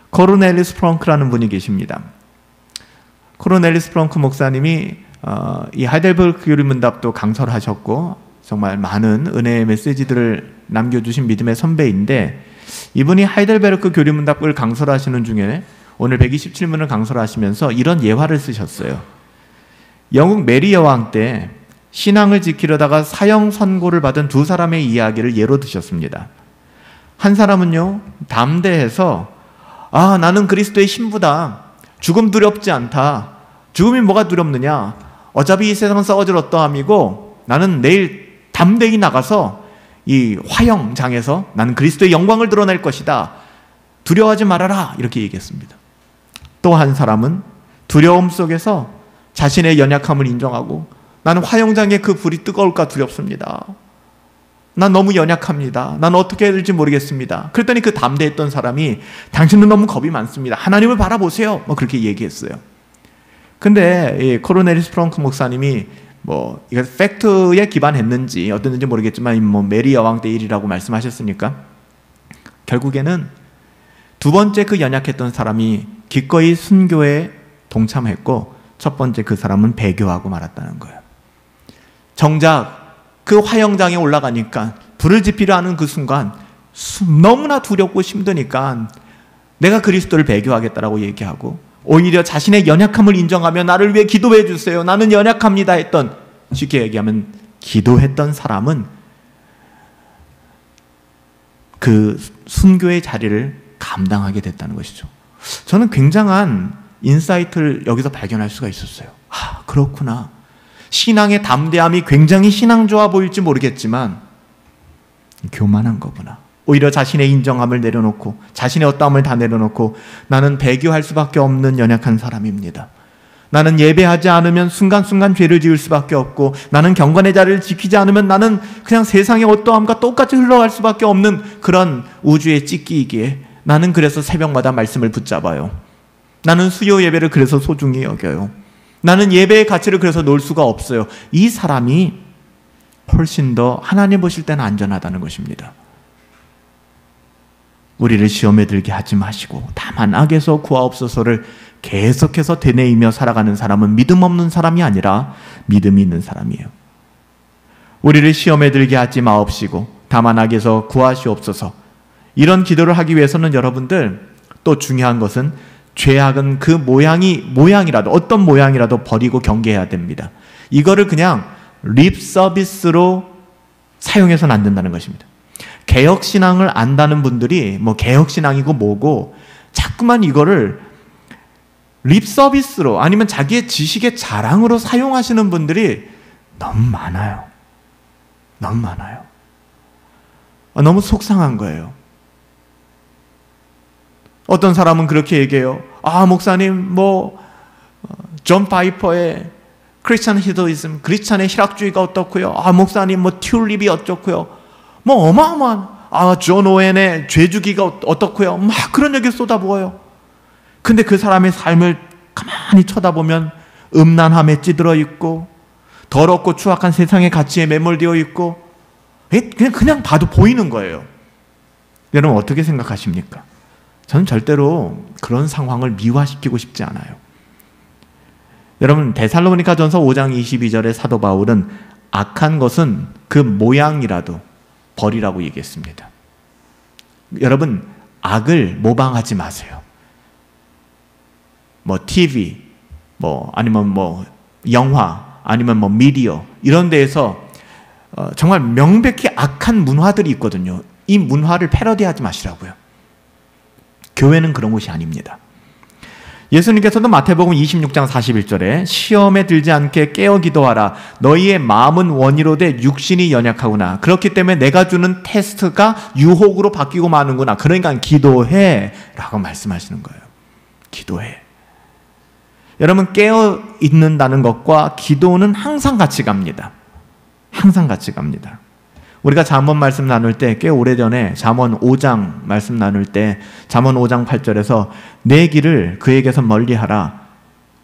코르넬리우스 프랑크라는 분이 계십니다. 코르넬리우스 프랑크 목사님이 이 하이델베르크 교리문답도 강설을 하셨고 정말 많은 은혜의 메시지들을 남겨주신 믿음의 선배인데, 이분이 하이델베르크 교리문답을 강설하시는 중에 오늘 127문을 강설하시면서 이런 예화를 쓰셨어요. 영국 메리 여왕 때 신앙을 지키려다가 사형 선고를 받은 두 사람의 이야기를 예로 드셨습니다. 한 사람은요, 담대해서 나는 그리스도의 신부다. 죽음 두렵지 않다. 죽음이 뭐가 두렵느냐. 어차피 이 세상은 썩어질 어떠함이고 나는 내일 담대히 나가서 이 화형장에서 나는 그리스도의 영광을 드러낼 것이다. 두려워하지 말아라. 이렇게 얘기했습니다. 또 한 사람은 두려움 속에서 자신의 연약함을 인정하고 나는 화형장에 그 불이 뜨거울까 두렵습니다. 난 너무 연약합니다. 난 어떻게 해야 될지 모르겠습니다. 그랬더니 그 담대했던 사람이 당신은 너무 겁이 많습니다. 하나님을 바라보세요. 뭐 그렇게 얘기했어요. 근데 이 코르넬리우스 프랑크 목사님이 뭐 이거 팩트에 기반했는지 어땠는지 모르겠지만 뭐 메리 여왕 때 일이라고 말씀하셨으니까 결국에는 두 번째 그 연약했던 사람이 기꺼이 순교에 동참했고 첫 번째 그 사람은 배교하고 말았다는 거예요. 정작 그 화영장에 올라가니까 불을 지피려 하는 그 순간 너무나 두렵고 힘드니까 내가 그리스도를 배교하겠다라고 얘기하고 오히려 자신의 연약함을 인정하며 나를 위해 기도해 주세요. 나는 연약합니다 했던, 쉽게 얘기하면 기도했던 사람은 그 순교의 자리를 감당하게 됐다는 것이죠. 저는 굉장한 인사이트를 여기서 발견할 수가 있었어요. 아, 그렇구나. 신앙의 담대함이 굉장히 신앙 좋아 보일지 모르겠지만 교만한 거구나. 오히려 자신의 인정함을 내려놓고 자신의 어떠함을 다 내려놓고 나는 배교할 수밖에 없는 연약한 사람입니다. 나는 예배하지 않으면 순간순간 죄를 지을 수밖에 없고 나는 경건의 자리를 지키지 않으면 나는 그냥 세상의 어떠함과 똑같이 흘러갈 수밖에 없는 그런 우주의 찢기이기에 나는 그래서 새벽마다 말씀을 붙잡아요. 나는 수요 예배를 그래서 소중히 여겨요. 나는 예배의 가치를 그래서 놓을 수가 없어요. 이 사람이 훨씬 더 하나님 보실 때는 안전하다는 것입니다. 우리를 시험에 들게 하지 마시고 다만 악에서 구하옵소서를 계속해서 되뇌이며 살아가는 사람은 믿음 없는 사람이 아니라 믿음이 있는 사람이에요. 우리를 시험에 들게 하지 마옵시고 다만 악에서 구하시옵소서. 이런 기도를 하기 위해서는 여러분들 또 중요한 것은 죄악은 그 모양이라도 어떤 모양이라도 버리고 경계해야 됩니다. 이거를 그냥 립 서비스로 사용해서는 안 된다는 것입니다. 개혁신앙을 안다는 분들이 뭐 개혁신앙이고 뭐고 자꾸만 이거를 립 서비스로 아니면 자기의 지식의 자랑으로 사용하시는 분들이 너무 많아요. 너무 많아요. 너무 속상한 거예요. 어떤 사람은 그렇게 얘기해요. 아, 목사님, 존 파이퍼의 크리스찬 히더이즘, 크리스찬의 희락주의가 어떻고요? 아, 목사님, 튤립이 어떻고요? 어마어마한, 존 오웬의 죄주기가 어떻고요? 막 그런 얘기를 쏟아부어요. 근데 그 사람의 삶을 가만히 쳐다보면 음란함에 찌들어 있고, 더럽고 추악한 세상의 가치에 매몰되어 있고, 그냥 봐도 보이는 거예요. 여러분, 어떻게 생각하십니까? 저는 절대로 그런 상황을 미화시키고 싶지 않아요. 여러분, 데살로니가전서 5장 22절에 사도 바울은 악한 것은 그 모양이라도 버리라고 얘기했습니다. 여러분, 악을 모방하지 마세요. TV, 아니면 영화, 아니면 미디어 이런 데에서 정말 명백히 악한 문화들이 있거든요. 이 문화를 패러디하지 마시라고요. 교회는 그런 곳이 아닙니다. 예수님께서도 마태복음 26장 41절에 시험에 들지 않게 깨어 기도하라. 너희의 마음은 원이로되 육신이 연약하구나. 그렇기 때문에 내가 주는 테스트가 유혹으로 바뀌고 마는구나. 그러니까 기도해 라고 말씀하시는 거예요. 기도해. 여러분, 깨어 있는다는 것과 기도는 항상 같이 갑니다. 항상 같이 갑니다. 우리가 잠언 말씀 나눌 때 꽤 오래전에 잠언 5장 말씀 나눌 때 잠언 5장 8절에서 내 길을 그에게서 멀리하라.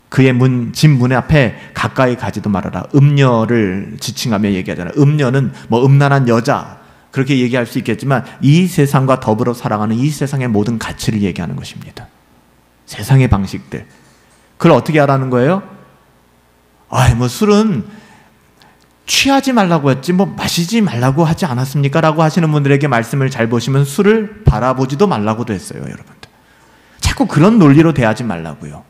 그의 집 문 앞에 가까이 가지도 말아라. 음녀를 지칭하며 얘기하잖아요. 음녀는 음란한 여자 그렇게 얘기할 수 있겠지만 이 세상과 더불어 살아가는 이 세상의 모든 가치를 얘기하는 것입니다. 세상의 방식들. 그걸 어떻게 하라는 거예요? 술은 취하지 말라고 했지 마시지 말라고 하지 않았습니까? 라고 하시는 분들에게 말씀을 잘 보시면 술을 바라보지도 말라고도 했어요. 여러분들 자꾸 그런 논리로 대하지 말라고요.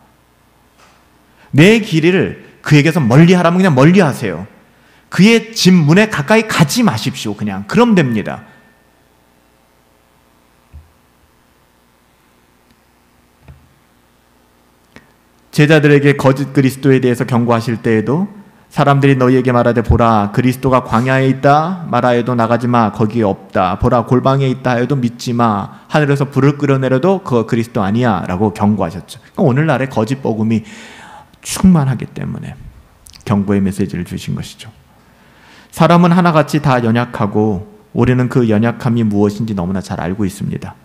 내 길을 그에게서 멀리하라면 그냥 멀리하세요. 그의 집 문에 가까이 가지 마십시오. 그냥 그럼 됩니다. 제자들에게 거짓 그리스도에 대해서 경고하실 때에도 사람들이 너희에게 말하되 보라 그리스도가 광야에 있다 말하여도 나가지 마 거기에 없다 보라 골방에 있다 하여도 믿지 마 하늘에서 불을 끌어내려도 그거 그리스도 아니야 라고 경고하셨죠. 그러니까 오늘날의 거짓 복음이 충만하기 때문에 경고의 메시지를 주신 것이죠. 사람은 하나같이 다 연약하고 우리는 그 연약함이 무엇인지 너무나 잘 알고 있습니다.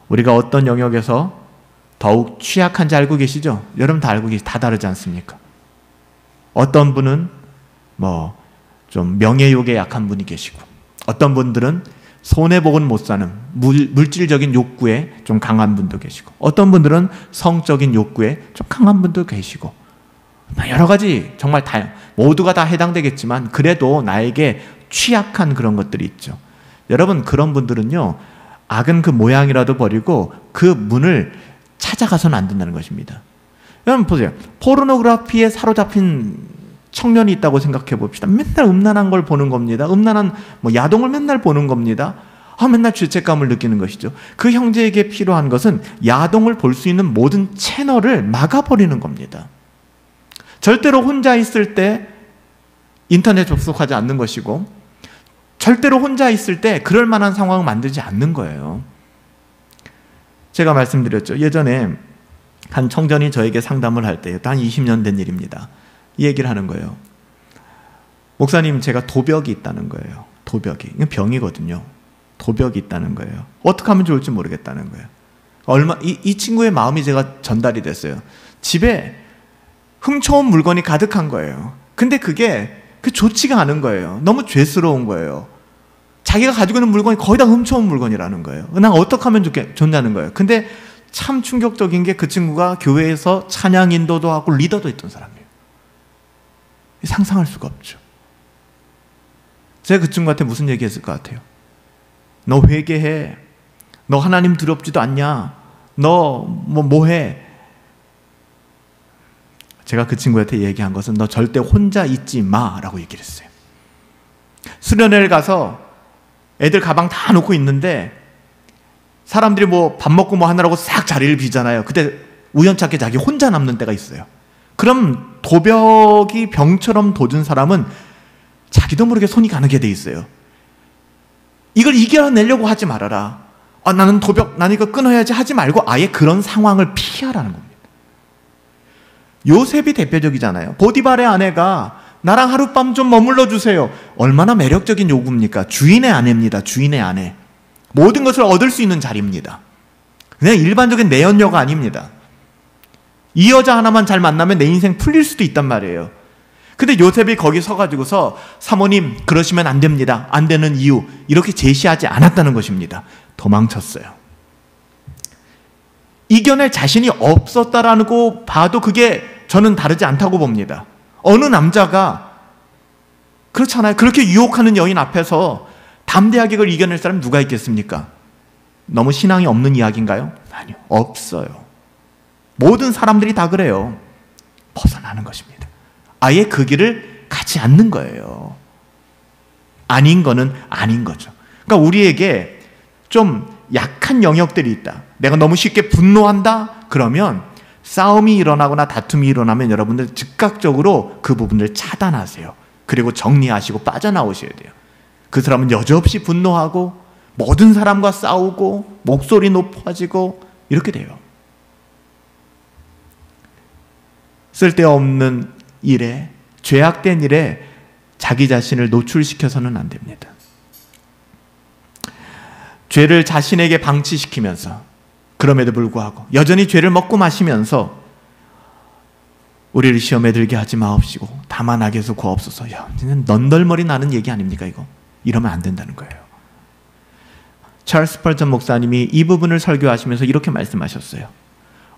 우리가 어떤 영역에서 더욱 취약한지 알고 계시죠? 여러분 다 알고 계시죠? 다 다르지 않습니까? 어떤 분은 좀 명예욕에 약한 분이 계시고, 어떤 분들은 손해복은 못 사는 물질적인 욕구에 좀 강한 분도 계시고, 어떤 분들은 성적인 욕구에 좀 강한 분도 계시고, 여러 가지 정말 모두가 다 해당되겠지만 그래도 나에게 취약한 그런 것들이 있죠. 여러분, 그런 분들은요, 악은 그 모양이라도 버리고 그 문을 찾아가서는 안 된다는 것입니다. 여러분 보세요. 포르노그래피에 사로잡힌 청년이 있다고 생각해 봅시다. 맨날 음란한 걸 보는 겁니다. 음란한 야동을 맨날 보는 겁니다. 맨날 죄책감을 느끼는 것이죠. 그 형제에게 필요한 것은 야동을 볼 수 있는 모든 채널을 막아버리는 겁니다. 절대로 혼자 있을 때 인터넷 접속하지 않는 것이고, 절대로 혼자 있을 때 그럴 만한 상황을 만들지 않는 거예요. 제가 말씀드렸죠. 예전에 한 청년이 저에게 상담을 할 때, 한 20년 된 일입니다. 이 얘기를 하는 거예요. 목사님, 제가 도벽이 있다는 거예요. 도벽이. 이건 병이거든요. 도벽이 있다는 거예요. 어떻게 하면 좋을지 모르겠다는 거예요. 이 친구의 마음이 제가 전달이 됐어요. 집에 훔쳐온 물건이 가득한 거예요. 근데 그게 좋지가 않은 거예요. 너무 죄스러운 거예요. 자기가 가지고 있는 물건이 거의 다 훔쳐온 물건이라는 거예요. 난 어떻게 하면 좋냐는 거예요. 근데 참 충격적인 게 그 친구가 교회에서 찬양 인도도 하고 리더도 했던 사람이에요. 상상할 수가 없죠. 제가 그 친구한테 무슨 얘기했을 것 같아요? 너 회개해. 너 하나님 두렵지도 않냐? 너 뭐해? 제가 그 친구한테 얘기한 것은 너 절대 혼자 있지 마라고 얘기를 했어요. 수련회를 가서 애들 가방 다 놓고 있는데 사람들이 밥 먹고 하느라고 싹 자리를 비잖아요. 그때 우연찮게 자기 혼자 남는 때가 있어요. 그럼 도벽이 병처럼 돋은 사람은 자기도 모르게 손이 가게 돼 있어요. 이걸 이겨내려고 하지 말아라. 나는 이거 끊어야지 하지 말고 아예 그런 상황을 피하라는 겁니다. 요셉이 대표적이잖아요. 보디발의 아내가 나랑 하룻밤 좀 머물러 주세요. 얼마나 매력적인 요구입니까? 주인의 아내입니다. 주인의 아내. 모든 것을 얻을 수 있는 자리입니다. 그냥 일반적인 내연녀가 아닙니다. 이 여자 하나만 잘 만나면 내 인생 풀릴 수도 있단 말이에요. 근데 요셉이 거기 서가지고서 사모님 그러시면 안 됩니다. 안 되는 이유 이렇게 제시하지 않았다는 것입니다. 도망쳤어요. 이겨낼 자신이 없었다라고 봐도 그게 저는 다르지 않다고 봅니다. 어느 남자가 그렇잖아요. 그렇게 유혹하는 여인 앞에서 담대하게 그걸 이겨낼 사람이 누가 있겠습니까? 너무 신앙이 없는 이야기인가요? 아니요. 없어요. 모든 사람들이 다 그래요. 벗어나는 것입니다. 아예 그 길을 가지 않는 거예요. 아닌 거는 아닌 거죠. 그러니까 우리에게 좀 약한 영역들이 있다. 내가 너무 쉽게 분노한다? 그러면 싸움이 일어나거나 다툼이 일어나면 여러분들 즉각적으로 그 부분을 차단하세요. 그리고 정리하시고 빠져나오셔야 돼요. 그 사람은 여지없이 분노하고 모든 사람과 싸우고 목소리 높아지고 이렇게 돼요. 쓸데없는 일에, 죄악된 일에 자기 자신을 노출시켜서는 안 됩니다. 죄를 자신에게 방치시키면서 그럼에도 불구하고 여전히 죄를 먹고 마시면서 우리를 시험에 들게 하지 마옵시고 다만 악에서 구하옵소서. 야, 넌덜머리 나는 얘기 아닙니까 이거? 이러면 안 된다는 거예요. 찰스 스펄전 목사님이 이 부분을 설교하시면서 이렇게 말씀하셨어요.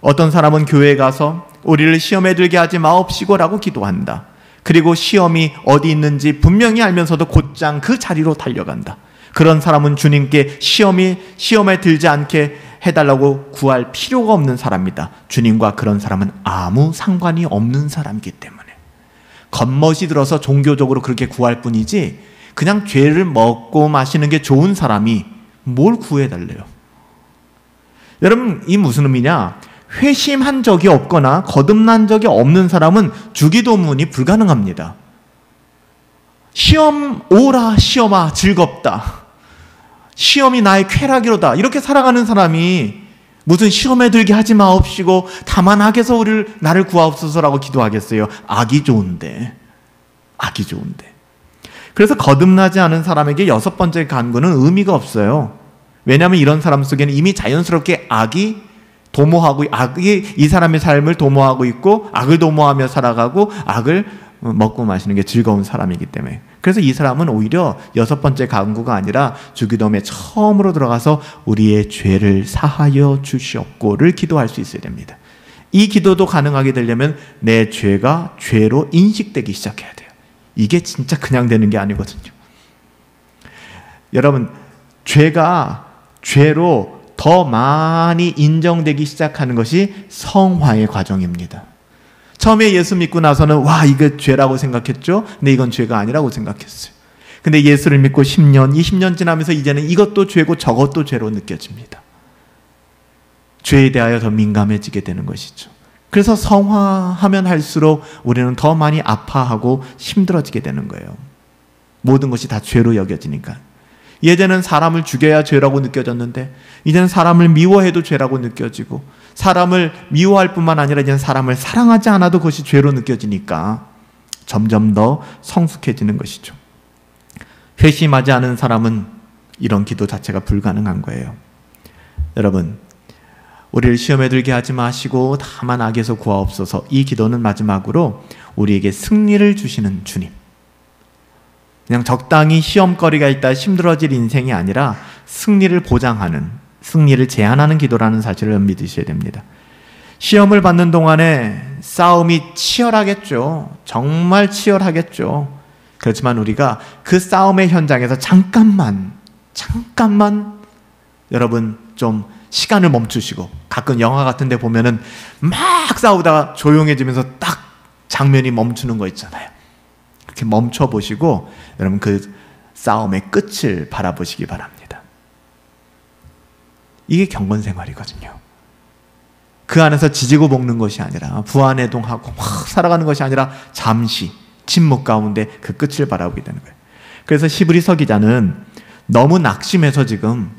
어떤 사람은 교회에 가서 우리를 시험에 들게 하지 마옵시고 라고 기도한다. 그리고 시험이 어디 있는지 분명히 알면서도 곧장 그 자리로 달려간다. 그런 사람은 주님께 시험에 들지 않게 해달라고 구할 필요가 없는 사람이다. 주님과 그런 사람은 아무 상관이 없는 사람이기 때문에. 겉멋이 들어서 종교적으로 그렇게 구할 뿐이지 그냥 죄를 먹고 마시는 게 좋은 사람이 뭘 구해달래요? 여러분, 이 무슨 의미냐? 회심한 적이 없거나 거듭난 적이 없는 사람은 주기도문이 불가능합니다. 시험 오라 시험아 즐겁다. 시험이 나의 쾌락이로다. 이렇게 살아가는 사람이 무슨 시험에 들게 하지 마옵시고 다만 악에서 나를 구하옵소서라고 기도하겠어요. 악이 좋은데. 그래서 거듭나지 않은 사람에게 여섯 번째 간구는 의미가 없어요. 왜냐하면 이런 사람 속에는 이미 자연스럽게 악이 도모하고, 악이 이 사람의 삶을 도모하고 있고, 악을 도모하며 살아가고, 악을 먹고 마시는 게 즐거운 사람이기 때문에. 그래서 이 사람은 오히려 여섯 번째 간구가 아니라 주기도문에 처음으로 들어가서 우리의 죄를 사하여 주시옵고를 기도할 수 있어야 됩니다. 이 기도도 가능하게 되려면 내 죄가 죄로 인식되기 시작해야 돼요. 이게 진짜 그냥 되는 게 아니거든요. 여러분, 죄가 죄로 더 많이 인정되기 시작하는 것이 성화의 과정입니다. 처음에 예수 믿고 나서는 와, 이거 죄라고 생각했죠. 근데 이건 죄가 아니라고 생각했어요. 근데 예수를 믿고 10년, 20년 지나면서 이제는 이것도 죄고 저것도 죄로 느껴집니다. 죄에 대하여 더 민감해지게 되는 것이죠. 그래서 성화하면 할수록 우리는 더 많이 아파하고 힘들어지게 되는 거예요. 모든 것이 다 죄로 여겨지니까. 예전에는 사람을 죽여야 죄라고 느껴졌는데 이제는 사람을 미워해도 죄라고 느껴지고, 사람을 미워할 뿐만 아니라 이제는 사람을 사랑하지 않아도 그것이 죄로 느껴지니까 점점 더 성숙해지는 것이죠. 회심하지 않은 사람은 이런 기도 자체가 불가능한 거예요. 여러분, 우리를 시험에 들게 하지 마시고 다만 악에서 구하옵소서. 이 기도는 마지막으로 우리에게 승리를 주시는 주님, 그냥 적당히 시험거리가 있다 힘들어질 인생이 아니라 승리를 보장하는, 승리를 제한하는 기도라는 사실을 믿으셔야 됩니다. 시험을 받는 동안에 싸움이 치열하겠죠. 정말 치열하겠죠. 그렇지만 우리가 그 싸움의 현장에서 잠깐만 여러분 좀 시간을 멈추시고, 가끔 영화 같은 데 보면은 막 싸우다가 조용해지면서 딱 장면이 멈추는 거 있잖아요. 그렇게 멈춰보시고 여러분 그 싸움의 끝을 바라보시기 바랍니다. 이게 경건생활이거든요. 그 안에서 지지고 볶는 것이 아니라, 부안해동하고 막 살아가는 것이 아니라 잠시 침묵 가운데 그 끝을 바라보게 되는 거예요. 그래서 히브리서 기자는 너무 낙심해서 지금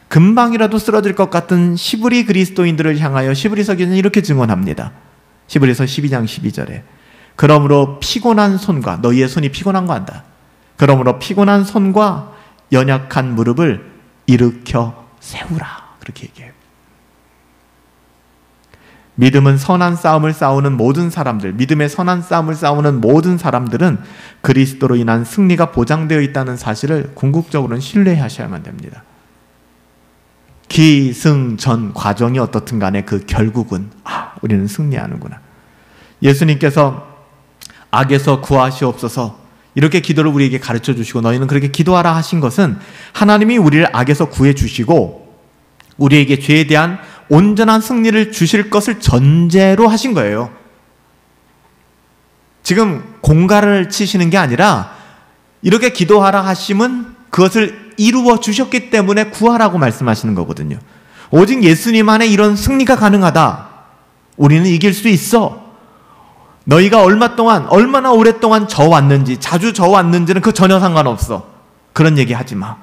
금방이라도 쓰러질 것 같은 히브리 그리스도인들을 향하여 히브리서 기자는 이렇게 증언합니다. 히브리서 12장 12절에 그러므로 피곤한 손과, 너희의 손이 피곤한 거 안다. 그러므로 피곤한 손과 연약한 무릎을 일으켜 세우라. 그렇게 얘기해요. 믿음은 선한 싸움을 싸우는 모든 사람들, 믿음의 선한 싸움을 싸우는 모든 사람들은 그리스도로 인한 승리가 보장되어 있다는 사실을 궁극적으로는 신뢰하셔야만 됩니다. 기승전 과정이 어떻든 간에 그 결국은 우리는 승리하는구나. 예수님께서 악에서 구하시옵소서 이렇게 기도를 우리에게 가르쳐 주시고 너희는 그렇게 기도하라 하신 것은 하나님이 우리를 악에서 구해 주시고 우리에게 죄에 대한 온전한 승리를 주실 것을 전제로 하신 거예요. 지금 공갈을 치시는 게 아니라 이렇게 기도하라 하심은 그것을 이루어 주셨기 때문에 구하라고 말씀하시는 거거든요. 오직 예수님 안에 이런 승리가 가능하다. 우리는 이길 수 있어. 너희가 얼마나 오랫동안 져왔는지, 자주 져왔는지는 그 전혀 상관없어. 그런 얘기 하지 마.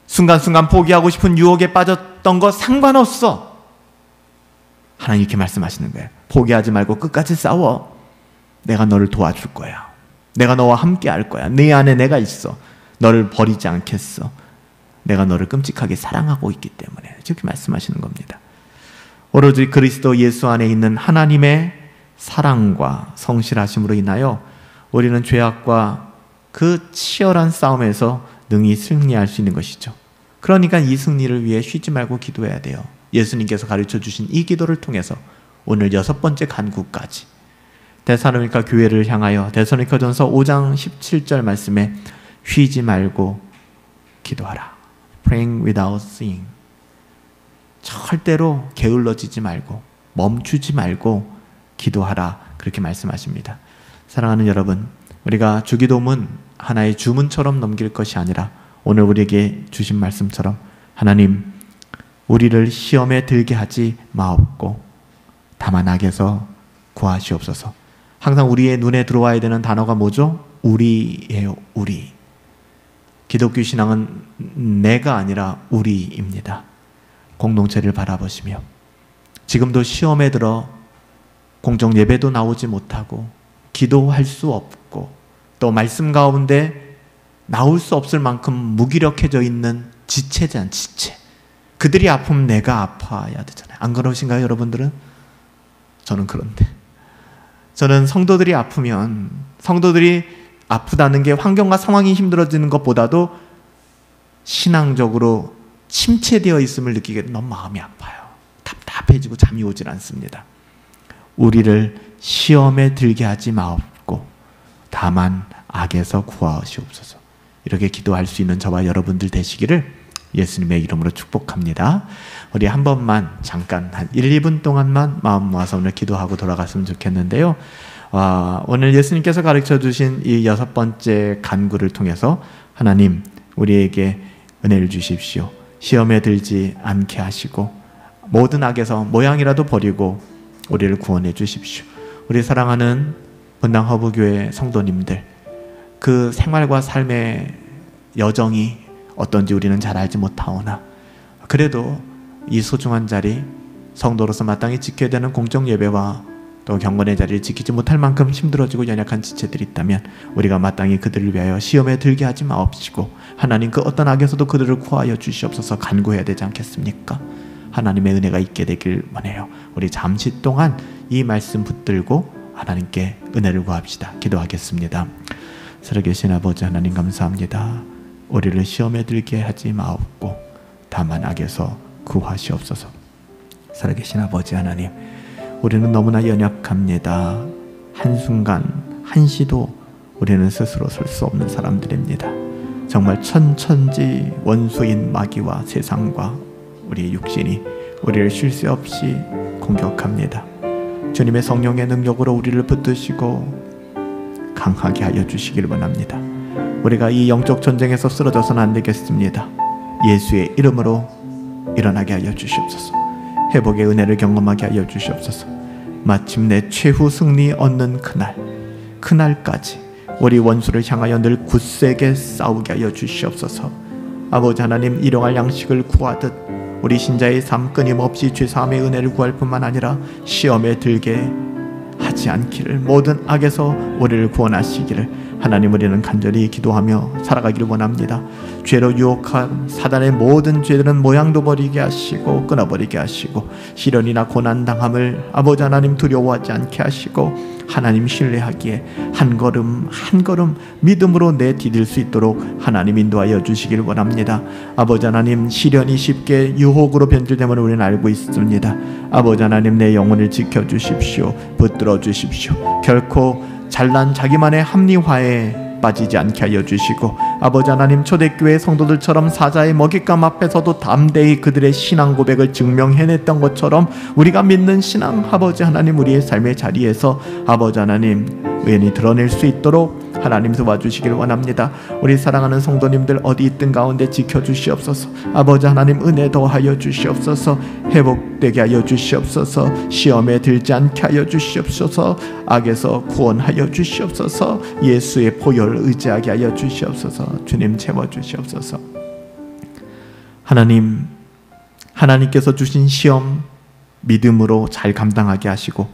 순간순간 포기하고 싶은 유혹에 빠졌던 거 상관없어. 하나님 이렇게 말씀하시는 거예요. 포기하지 말고 끝까지 싸워. 내가 너를 도와줄 거야. 내가 너와 함께 할 거야. 네 안에 내가 있어. 너를 버리지 않겠어. 내가 너를 끔찍하게 사랑하고 있기 때문에. 이렇게 말씀하시는 겁니다. 오로지 그리스도 예수 안에 있는 하나님의 사랑과 성실하심으로 인하여 우리는 죄악과 그 치열한 싸움에서 능히 승리할 수 있는 것이죠. 그러니까 이 승리를 위해 쉬지 말고 기도해야 돼요. 예수님께서 가르쳐 주신 이 기도를 통해서 오늘 6번째 간구까지 데살로니가 교회를 향하여 데살로니가전서 5장 17절 말씀에 쉬지 말고 기도하라. Praying without ceasing. 절대로 게을러지지 말고 멈추지 말고 기도하라. 그렇게 말씀하십니다. 사랑하는 여러분, 우리가 주기도문 하나의 주문처럼 넘길 것이 아니라 오늘 우리에게 주신 말씀처럼 하나님, 우리를 시험에 들게 하지 마옵고 다만 악에서 구하시옵소서. 항상 우리의 눈에 들어와야 되는 단어가 뭐죠? 우리예요. 우리. 기독교 신앙은 내가 아니라 우리입니다. 공동체를 바라보시며 지금도 시험에 들어 공정 예배도 나오지 못하고 기도할 수 없고 또 말씀 가운데 나올 수 없을 만큼 무기력해져 있는 지체잖아, 지체. 그들이 아프면 내가 아파야 되잖아요. 안 그러신가요, 여러분들은? 저는 그런데. 저는 성도들이 아프면, 성도들이 아프다는 게 환경과 상황이 힘들어지는 것보다도 신앙적으로 침체되어 있음을 느끼게 너무 마음이 아파요. 답답해지고 잠이 오질 않습니다. 우리를 시험에 들게 하지 마옵고 다만 악에서 구하시옵소서. 이렇게 기도할 수 있는 저와 여러분들 되시기를 예수님의 이름으로 축복합니다. 우리 한 번만 잠깐 한 1, 2분 동안만 마음 모아서 오늘 기도하고 돌아갔으면 좋겠는데요. 오늘 예수님께서 가르쳐 주신 이 6번째 간구를 통해서 하나님 우리에게 은혜를 주십시오. 시험에 들지 않게 하시고 모든 악에서 모양이라도 버리고 우리를 구원해 주십시오. 우리 사랑하는 분당 허브교회 성도님들, 그 생활과 삶의 여정이 어떤지 우리는 잘 알지 못하오나 그래도 이 소중한 자리, 성도로서 마땅히 지켜야 되는 공적 예배와 또 경건의 자리를 지키지 못할 만큼 힘들어지고 연약한 지체들이 있다면 우리가 마땅히 그들을 위하여 시험에 들게 하지 마옵시고 하나님 그 어떤 악에서도 그들을 구하여 주시옵소서 간구해야 되지 않겠습니까? 하나님의 은혜가 있게 되길 원해요. 우리 잠시 동안 이 말씀 붙들고 하나님께 은혜를 구합시다. 기도하겠습니다. 살아계신 아버지 하나님 감사합니다. 우리를 시험에 들게 하지 마옵고 다만 악에서 구하시옵소서. 살아계신 아버지 하나님, 우리는 너무나 연약합니다. 한순간 한시도 우리는 스스로 설 수 없는 사람들입니다. 정말 천천지 원수인 마귀와 세상과 우리의 육신이 우리를 쉴 새 없이 공격합니다. 주님의 성령의 능력으로 우리를 붙드시고 강하게 하여 주시기를 원합니다. 우리가 이 영적 전쟁에서 쓰러져서는 안 되겠습니다. 예수의 이름으로 일어나게 하여 주시옵소서. 회복의 은혜를 경험하게 하여 주시옵소서. 마침내 최후 승리 얻는 그날까지 우리 원수를 향하여 늘 굳세게 싸우게 하여 주시옵소서. 아버지 하나님, 일용할 양식을 구하듯 우리 신자의 삶 끊임없이 죄사함의 은혜를 구할 뿐만 아니라 시험에 들게 하지 않기를, 모든 악에서 우리를 구원하시기를 하나님 우리는 간절히 기도하며 살아가기를 원합니다. 죄로 유혹한 사단의 모든 죄들은 모양도 버리게 하시고 끊어버리게 하시고 시련이나 고난당함을 아버지 하나님 두려워하지 않게 하시고 하나님 신뢰하기에 한 걸음 한 걸음 믿음으로 내디딜 수 있도록 하나님 인도하여 주시길 원합니다. 아버지 하나님, 시련이 쉽게 유혹으로 변질됨을 우리는 알고 있습니다. 아버지 하나님, 내 영혼을 지켜주십시오. 붙들어 주십시오. 결코 잘난 자기만의 합리화에 빠지지 않게 하여 주시고 아버지 하나님, 초대교회 성도들처럼 사자의 먹잇감 앞에서도 담대히 그들의 신앙 고백을 증명해냈던 것처럼 우리가 믿는 신앙, 아버지 하나님, 우리의 삶의 자리에서 아버지 하나님 의연히 드러낼 수 있도록 하나님 도와주시길 원합니다. 우리 사랑하는 성도님들 어디 있든 가운데 지켜주시옵소서. 아버지 하나님, 은혜 더하여 주시옵소서. 회복되게 하여 주시옵소서. 시험에 들지 않게 하여 주시옵소서. 악에서 구원하여 주시옵소서. 예수의 보혈을 의지하게 하여 주시옵소서. 주님 채워주시옵소서. 하나님, 하나님께서 주신 시험 믿음으로 잘 감당하게 하시고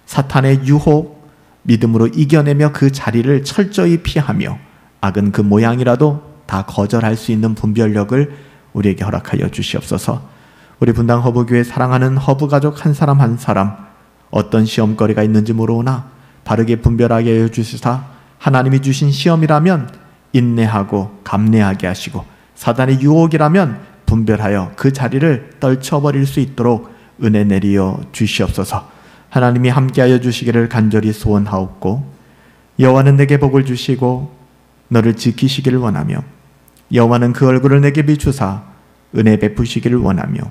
사탄의 유혹 믿음으로 이겨내며 그 자리를 철저히 피하며 악은 그 모양이라도 다 거절할 수 있는 분별력을 우리에게 허락하여 주시옵소서. 우리 분당 허브교회 사랑하는 허브 가족 한 사람 한 사람 어떤 시험거리가 있는지 모르오나 바르게 분별하게 하여 주시사 하나님이 주신 시험이라면 인내하고 감내하게 하시고 사단의 유혹이라면 분별하여 그 자리를 떨쳐버릴 수 있도록 은혜 내리어 주시옵소서. 하나님이 함께하여 주시기를 간절히 소원하옵고 여호와는 내게 복을 주시고 너를 지키시기를 원하며 여호와는 그 얼굴을 내게 비추사 은혜 베푸시기를 원하며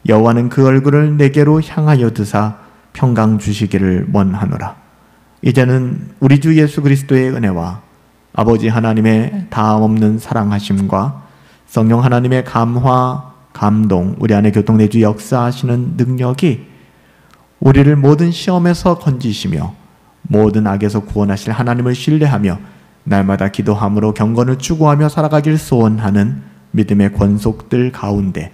여호와는 그 얼굴을 내게로 향하여 드사 평강 주시기를 원하노라. 이제는 우리 주 예수 그리스도의 은혜와 아버지 하나님의 다함없는 사랑하심과 성령 하나님의 감화 감동 우리 안에 교통내주 역사하시는 능력이 우리를 모든 시험에서 건지시며 모든 악에서 구원하실 하나님을 신뢰하며 날마다 기도함으로 경건을 추구하며 살아가길 소원하는 믿음의 권속들 가운데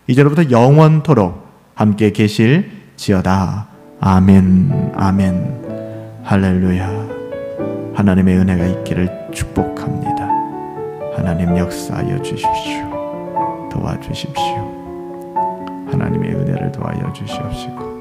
이제로부터 영원토록 함께 계실지어다. 아멘. 아멘. 할렐루야. 하나님의 은혜가 있기를 축복합니다. 하나님 역사하여 주십시오. 도와주십시오. 하나님의 은혜를 도하여 주시옵시고